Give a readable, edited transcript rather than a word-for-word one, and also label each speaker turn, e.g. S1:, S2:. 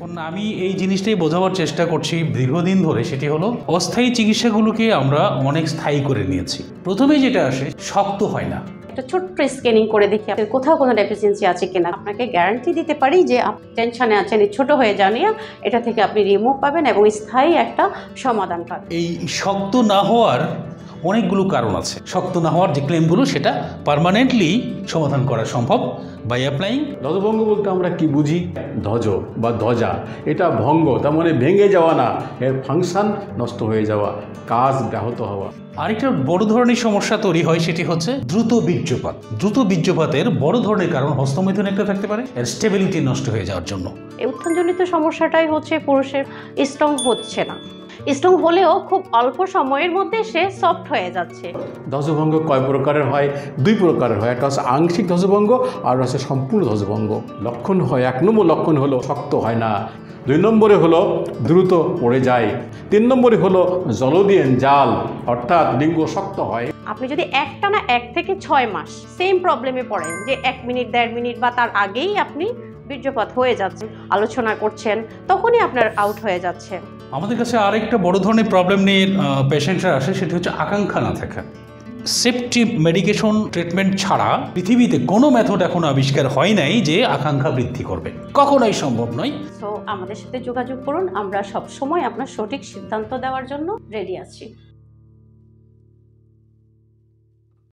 S1: এখন আমি এই জিনিসটাই বোঝাবার চেষ্টা করছি দীর্ঘদিন ধরে, সেটি হলো অস্থায়ী চিকিৎসাগুলোকে আমরা অনেক স্থায়ী করে নিয়েছি। প্রথমে যেটা আসে, শক্ত হয় না।
S2: একটা ছোট্ট স্ক্যানিং করে দেখি আপনার কোথাও কোনো ডেফিসিয়েন্সি আছে কিনা। আপনাকে গ্যারান্টি দিতে পারি যে আপনি টেনশনে আছেন, ছোট হয়ে জানিয়ে এটা থেকে আপনি রিমুভ পাবেন এবং স্থায়ী একটা সমাধান পাবেন।
S1: এই শক্ত না হওয়ার অনেকগুলো কারণ আছে। শক্ত না হওয়ার যে ক্লেমগুলো, সেটা পার্মানেন্টলি সমাধান করা সম্ভব বাই অ্যাপ্লাইং।
S3: ধ্বজভঙ্গ বলতে আমরা কি বুঝি? ধ্বজ বা ধ্বজা, এটা ভঙ্গ, তার মানে ভেঙে যাওয়া না, এর ফাংশন নষ্ট হয়ে যাওয়া, কাজ ব্যাহত হওয়া।
S1: আরেকটা বড় ধরনের সমস্যা তৈরি হয়, সেটি হচ্ছে দ্রুত বীর্যপাত। দ্রুত বীর্যপাতের বড় ধরনের কারণ হস্তমৈথুন একটা থাকতে পারে, এর স্টেবিলিটি নষ্ট হয়ে যাওয়ার জন্য।
S2: এই উত্থানজনিত সমস্যাটাই হচ্ছে পুরুষের স্ট্রং হচ্ছে না। স্ট্রং হলেও খুব অল্প সময়ের মধ্যে সে সফট হয়ে যাচ্ছে।
S3: ধ্বজভঙ্গ কয় প্রকারের হয়? দুই প্রকারের হয়। একটা হচ্ছে আংশিক ধ্বজভঙ্গ আর হচ্ছে সম্পূর্ণ ধ্বজভঙ্গ। লক্ষণ হয়, 1 নম্বর লক্ষণ হলো শক্ত হয় না, 2 নম্বরে হলো দ্রুত পড়ে যায়, 3 নম্বরে হলো জলদিয়েন জাল, অর্থাৎ লিঙ্গ শক্ত হয়।
S2: আপনি যদি একটানা 1 থেকে 6 মাস সেম প্রবলেমে পড়েন যে 1 মিনিট 1.5 মিনিট বা তার আগেই আপনি বীর্যপাত হয়ে যাচ্ছে, আলোচনা করছেন, তখনই আপনার আউট হয়ে যাচ্ছে।
S1: আমাদের কাছে আরেকটা বড় ধরনের প্রবলেম নিয়ে পেশেন্টরা আসে, সেটি হচ্ছে আকাঙ্ক্ষা না থাকা। সেফটি মেডিকেশন ট্রিটমেন্ট ছাড়া পৃথিবীতে কোনো মেথড এখনো আবিষ্কার হয় নাই যে আকাঙ্ক্ষা বৃদ্ধি করবে, কখনোই সম্ভব নয়।
S2: সো আমাদের সাথে যোগাযোগ করুন, আমরা সব সময় আপনার সঠিক সিদ্ধান্ত দেওয়ার জন্য রেডি আছি।